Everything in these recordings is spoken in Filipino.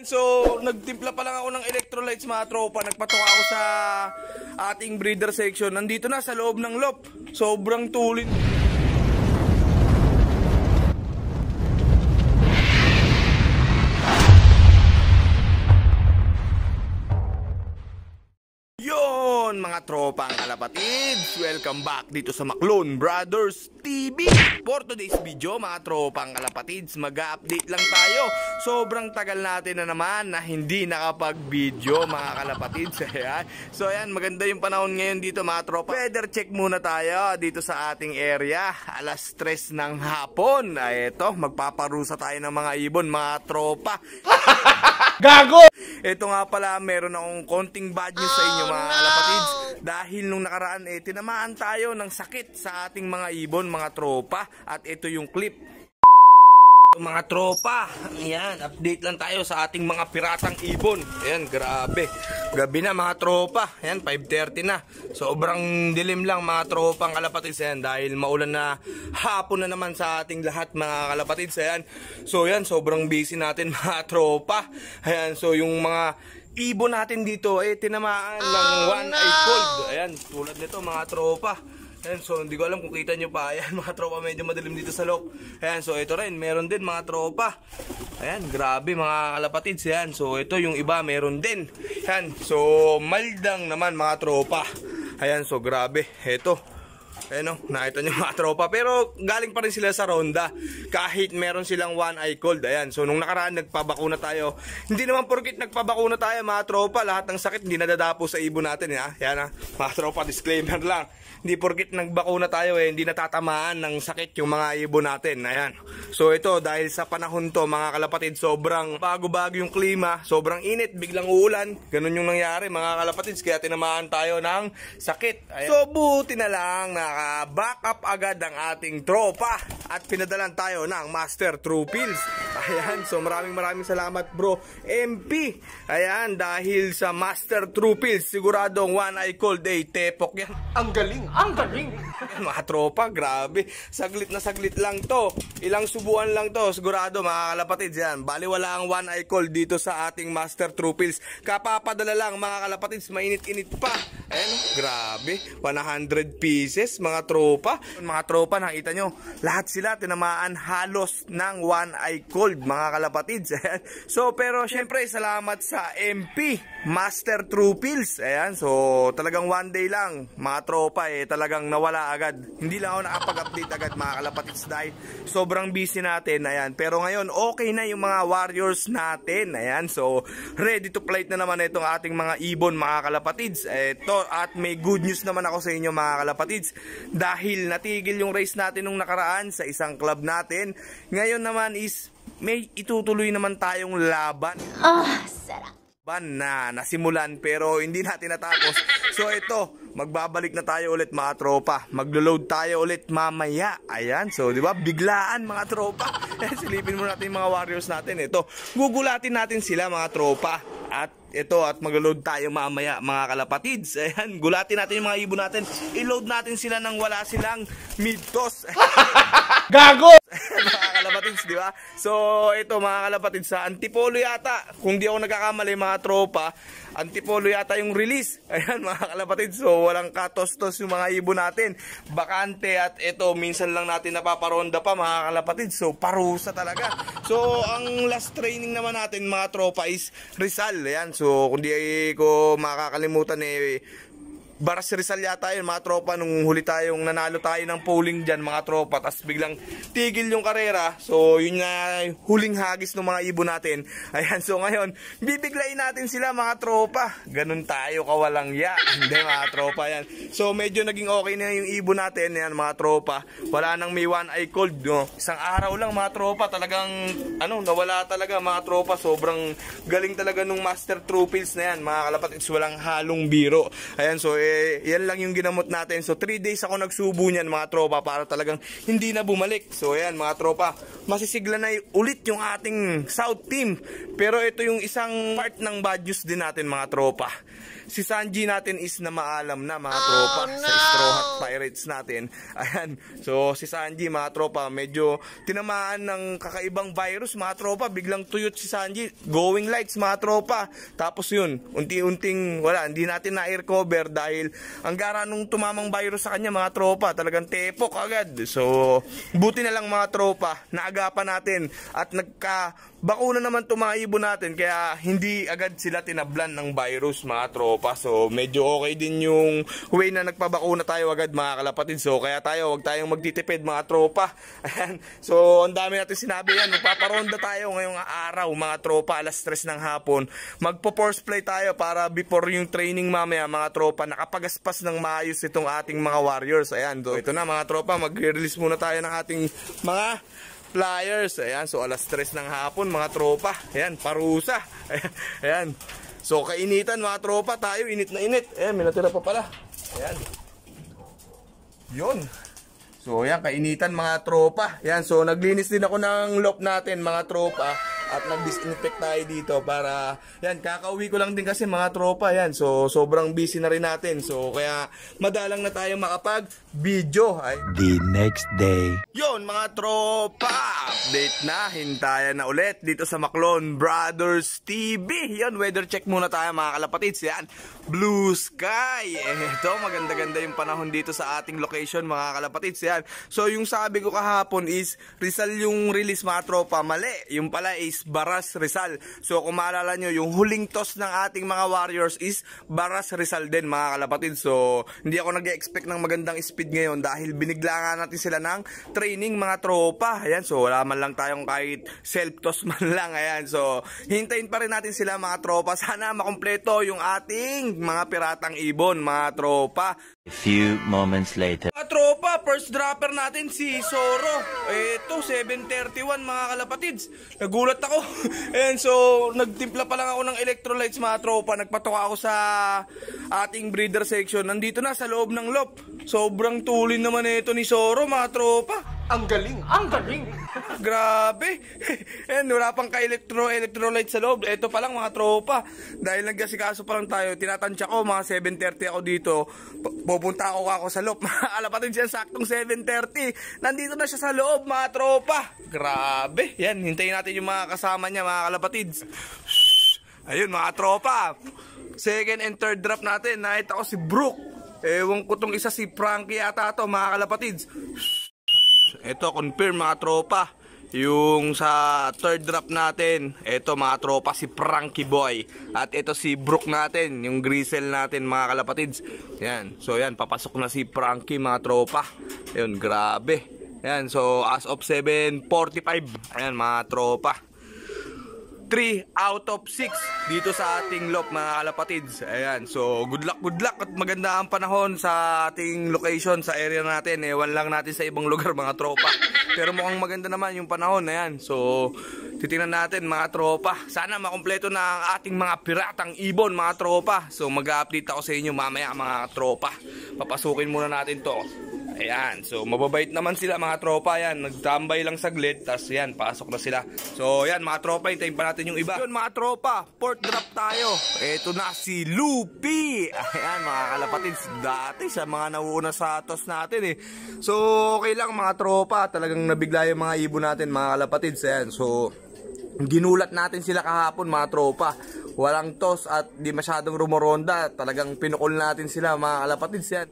So, nagtimpla pa lang ako ng electrolytes mga tropa. Nagpatok ako sa ating breeder section. Nandito na sa loob ng loop. Sobrang tulin. Yon mga tropang kalapatids, welcome back dito sa Maclone Brothers TV. For today's video mga tropang kalapatids, mag-update lang tayo. Sobrang tagal natin na naman na hindi nakapag-video mga kalapatids. Ayan. So ayan, maganda yung panahon ngayon dito mga tropa. Weather check muna tayo dito sa ating area. Alas 3 ng hapon. Ito, magpaparusa tayo ng mga ibon mga tropa. Gago! Ito nga pala, meron akong konting bad news sa inyo mga kalapatids. Dahil nung nakaraan tinamaan tayo ng sakit sa ating mga ibon mga tropa. At ito yung clip. Mga tropa, ayan, update lang tayo sa ating mga piratang ibon. Ayan, grabe. Gabi na mga tropa. Ayan, 5:30 na. Sobrang dilim lang mga tropang kalapatids. Ayan, dahil maulan na hapon na naman sa ating lahat mga kalapatids. Ayan, so ayan, sobrang busy natin mga tropa. Ayan, so yung mga ibon natin dito tinamaan ng one-eye cold. Ayan, tulad nito mga tropa. Ayan, so hindi ko alam kung kita nyo pa. Ayan mga tropa, medyo madilim dito sa loob. Ayan, so ito rin, meron din mga tropa. Ayan, grabe mga kalapatids. Ayan, so ito yung iba, meron din. Ayan, so maldang naman mga tropa. Ayan, so grabe, ito. Ayan o, nakita nyo mga tropa. Pero galing pa rin sila sa ronda. Kahit meron silang one-eye cold. Ayan, so nung nakaraan nagpabakuna tayo. Hindi naman porkit nagpabakuna tayo mga tropa, lahat ng sakit hindi nadadapo sa ibon natin. Ayan ha, mga tropa, disclaimer lang. Hindi porkit nagbakuna tayo hindi natatamaan ng sakit yung mga ibon natin. Ayan. So ito, dahil sa panahon to mga kalapatid, sobrang bago-bago yung klima, sobrang init, biglang uulan. Ganun yung nangyari mga kalapatids, kaya tinamaan tayo ng sakit. Ayan. So buti na lang naka-back up agad ang ating tropa at pinadalan tayo ng Master True Pills. Ayan, so maraming salamat bro MP. Ayan, dahil sa Master True Pills, siguradong one-eye cold tepok yan. Ang galing! Ang galing! Mga tropa, grabe. Saglit na saglit lang to. Ilang subuan lang to. Sigurado mga kalapatids yan. Bali wala ang one-eye cold dito sa ating Master True Pills. Kapapadala lang mga kalapatids. Mainit-init pa. Ayan, grabe. 100 pieces mga tropa. Mga tropa, nakita nyo. Lahat sila tinamaan halos ng one-eye cold mga kalapatids. Ayan. So pero syempre salamat sa MP Master True Pills. Ayan, so talagang one day lang mga tropa talagang nawala agad. Hindi lang ako nakapag-update agad mga kalapatids dahil sobrang busy natin. Ayan, pero ngayon okay na yung mga warriors natin. Ayan, so ready to fight na naman itong ating mga ibon mga kalapatids. Ito, at may good news naman ako sa inyo mga kalapatids dahil natigil yung race natin nung nakaraan sa isang club natin. Ngayon naman is may itutuloy naman tayong laban. Sarap. Na nasimulan pero hindi natin natapos. So ito, magbabalik na tayo ulit mga tropa. Maglo-load tayo ulit mamaya. Ayan, so di ba biglaan mga tropa. Silipin mo natin mga warriors natin. Ito, gugulatin natin sila mga tropa. At ito, at mag-load tayo mamaya mga kalapatids. Ayan, gulatin natin yung mga ibon natin. I-load natin sila nang wala silang mid-toss. Gago! Mga kalapatids, di ba? So ito mga kalapatids, sa Antipolo yata, kung di ako nagkakamali mga tropa, Antipolo yata yung release. Ayan mga kalapatids, so walang katos-tos yung mga ibon natin. Bakante, at ito minsan lang natin napaparonda pa mga kalapatids. So parusa talaga. So ang last training naman natin mga tropa is Rizal. Ayan, so kung di ko makakalimutan Baras Rizal yata yun mga tropa, nung huli tayong nanalo tayo ng polling dyan mga tropa, tapos biglang tigil yung karera. So yun na huling hagis ng mga ibon natin. Ayan, so ngayon bibiglayin natin sila mga tropa. Ganun tayo kawalang ya. Hindi mga tropa yan. So medyo naging okay na yung ibon natin. Ayan mga tropa, wala nang may one-eye cold, no? Isang araw lang mga tropa, talagang nawala talaga mga tropa. Sobrang galing talaga nung Master True Pills na yan mga kalapatids, walang halong biro. Ayan, so yan lang yung ginamot natin. So 3 days ako nagsubo niyan mga tropa para talagang hindi na bumalik. So ayan mga tropa, masisigla na ulit yung ating South team. Pero ito yung isang part ng bad news din natin mga tropa. si Sanji natin is na maalam na mga tropa sa Straw Hat Pirates natin. Ayan, so si Sanji mga tropa medyo tinamaan ng kakaibang virus mga tropa, biglang tuyot si Sanji, going lights mga tropa. Tapos yun, unti-unting wala, hindi natin na-recover dahil ang gara nung tumamang virus sa kanya mga tropa, talagang tepok agad. So buti na lang mga tropa, naagapan natin at bakuna naman itong mga ibon natin, kaya hindi agad sila tinablan ng virus mga tropa. So medyo okay din yung way na nagpabakuna tayo agad mga kalapatid. So kaya wag tayong magtitipid mga tropa. Ayan. So ang dami natin sinabi yan, magpaparonda tayo ngayong araw mga tropa, alas 3 ng hapon. Magpo-force play tayo para before yung training mamaya mga tropa, nakapagaspas ng maayos itong ating mga warriors. Ayan, so ito na mga tropa, mag-release muna tayo ng ating mga flyers. Ayan, so alas 3 ng hapon mga tropa. Ayan, parusa. Ayan. So kainitan mga tropa, tayo init na init. Ayan, may natira pa pala. Ayan. Yun. So ayan, kainitan mga tropa. Ayan, so naglinis din ako ng loft natin mga tropa. At nag-disinfect tayo dito para, yan, kakauwi ko lang din kasi mga tropa, yan. So sobrang busy na rin natin. So kaya madalang na tayo makapag-video. The next day. Yon mga tropa, update na, hintayan na ulit dito sa Maclon Brothers TV. Yon, weather check muna tayo mga kalapatids. Yan, blue sky. Ito, maganda-ganda yung panahon dito sa ating location mga kalapatids. Yan, so yung sabi ko kahapon is Rizal yung release mga tropa, mali. Yung pala is Baras Rizal. So kung maalala nyo, yung huling toss ng ating mga warriors is Baras Rizal din mga kalapatid. So hindi ako nag-expect ng magandang speed ngayon dahil binigla nga natin sila ng training mga tropa. Ayan, so wala man lang tayong kahit self-toss man lang. Ayan, so hintayin pa rin natin sila mga tropa. Sana makumpleto yung ating mga piratang ibon mga tropa. A few moments later. Mga tropa, first dropper natin si Zoro. Ito, 7:31 mga kalapatids. Nagulat ako. Ayan, so nagtimpla pa lang ako ng electrolytes mga tropa. Nagpatoka ako sa ating breeder section. Nandito na sa loob ng loft. Sobrang tulin naman ito ni Zoro mga tropa. Ang galing! Ang galing! Grabe. Ayan, wala pang ka-electrolyte sa loob. Ito pa lang mga tropa. Dahil nagkasikaso pa lang tayo, tinatansya ko mga 7:30 ako dito. Pupunta ako sa loob. Alapatid siya saktong 7:30. Nandito na siya sa loob mga tropa. Grabe. Yan, hintayin natin yung mga kasama niya mga kalapatids. Ayun mga tropa. Second and third drop natin. Nakita ko si Brook. Ewan ko tong isa si Frankie ata to mga kalapatids. Ito, confirm mga tropa. Yung sa third drop natin, ito mga tropa, si Frankie Boy. At ito si Brook natin, yung Grizzle natin mga kalapatids. Yan, so yan, papasok na si Frankie mga tropa. Ayun, grabe. Yan, so as of 7:45, ayan mga tropa, 3 out of 6 dito sa ating loft mga kalapatids. Ayan, so good luck at maganda ang panahon sa ating location sa area natin. Ewan lang natin sa ibang lugar mga tropa, pero mukhang maganda naman yung panahon. Ayan, so titingnan natin mga tropa. Sana makumpleto na ang ating mga piratang ibon mga tropa. So mag-update ako sa inyo mamaya mga tropa. Papasukin muna natin to. Ayan, so mababait naman sila mga tropa. Yan, nagtambay lang saglit, tas yan, pasok na sila. So yan mga tropa, hintayin pa natin yung iba. Yun mga tropa, fourth drop tayo. Ito na si Lupi. Ayan mga kalapatids, dati sa mga nauuna sa toss natin eh. So okay lang mga tropa, talagang nabigla yung mga ibon natin mga kalapatids. Ayan, so ginulat natin sila kahapon mga tropa. Walang toss at di masyadong rumoronda. Talagang pinukol natin sila mga kalapatids. Yan,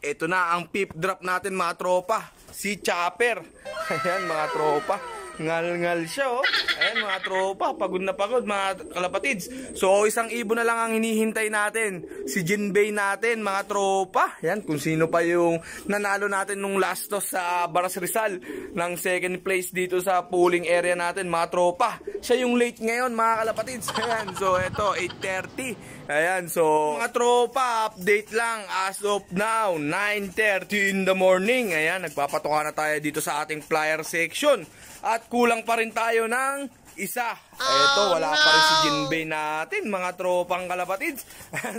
ito na ang fifth drop natin mga tropa, si Chopper. Ayan mga tropa, ngal-ngal siya oh. Ayan mga tropa, pagod na pagod mga kalapatids. So isang ibon na lang ang hinihintay natin, si Jinbei natin mga tropa. Ayan, kung sino pa yung nanalo natin nung last toss sa Baras Rizal ng second place dito sa pooling area natin mga tropa. Siya yung late ngayon mga kalapatids. Ayan, so ito 8:30. Ayan, so mga tropa, update lang as of now, 9:30 in the morning. Ayan, nagpapatoka na tayo dito sa ating flyer section. At kulang pa rin tayo ng isa. Eto, wala pa rin si Jinbei natin, mga tropang kalapatids.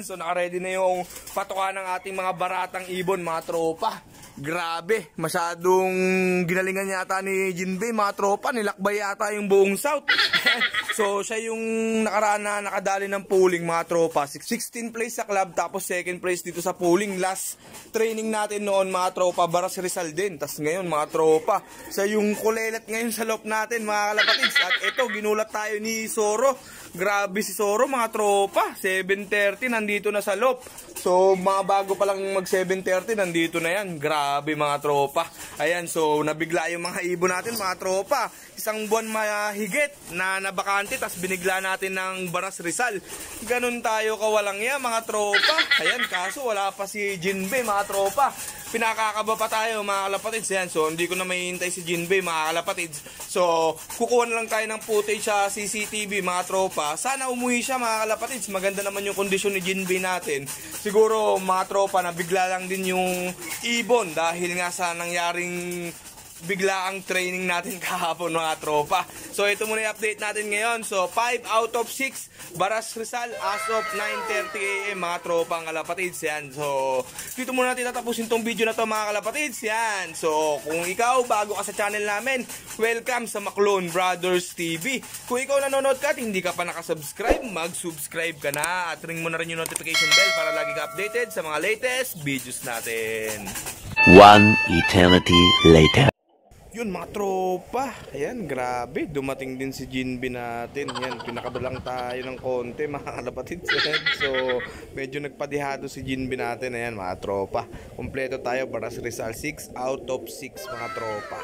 So naka-ready na yung patuka ng ating mga baratang ibon, mga tropa. Grabe, masyadong ginalingan yata ni Jinbei, mga tropa, nilakbay yata yung buong South. So siya yung nakaraan na nakadali ng pooling, mga tropa. 16th place sa club, tapos 2nd place dito sa pooling. Last training natin noon, mga tropa, Baras Rizal din. Tapos ngayon, mga tropa, siya yung kulelat ngayon sa loop natin, mga kalapatids. At ito, ginulat tayo ni Soro. Grabe si Soro, mga tropa. 7:30 nandito na sa loop. So mga bago pa lang mag 7:30 nandito na yan. Grabe, mga tropa. Ayan, so nabigla yung mga ibon natin, mga tropa. Isang buwan mahigit na nabakante, tas binigla natin ng Baras Rizal. Ganun tayo kawalang yan, mga tropa. Ayan, kaso wala pa si Jinbei, mga tropa. Pinakakaba pa tayo, mga kalapatids. Yan, so hindi ko na mahihintay si Jinbei, mga kalapatids. So kukuha na lang tayo ng footage sa CCTV, mga tropa. Sana umuwi siya, mga kalapatids. Maganda naman yung kondisyon ni Jinbei natin. Siguro, mga tropa, na bigla lang din yung ibon dahil nga sa nangyaring bigla ang training natin kahapon, mga tropa. So ito muna yung update natin ngayon. So 5 out of 6 Baras Rizal as of 9:30 AM, mga tropa ang kalapatids. Yan. So dito muna natin tatapusin tong video na to, mga kalapatids. Yan. So kung ikaw bago ka sa channel namin, welcome sa Maclone Brothers TV. Kung ikaw nanonood ka at hindi ka pa nakasubscribe, mag-subscribe ka na at ring mo na rin yung notification bell para lagi ka updated sa mga latest videos natin. One eternity later. Yun, mga tropa, ayan, grabe, dumating din si Jinbei natin. Yan, pinakabalang tayo ng konti, mga kalapatids. So medyo nagpadihado si Jinbei natin. Ayan, mga tropa, kompleto tayo, Baras Rizal 6 out of 6, mga tropa.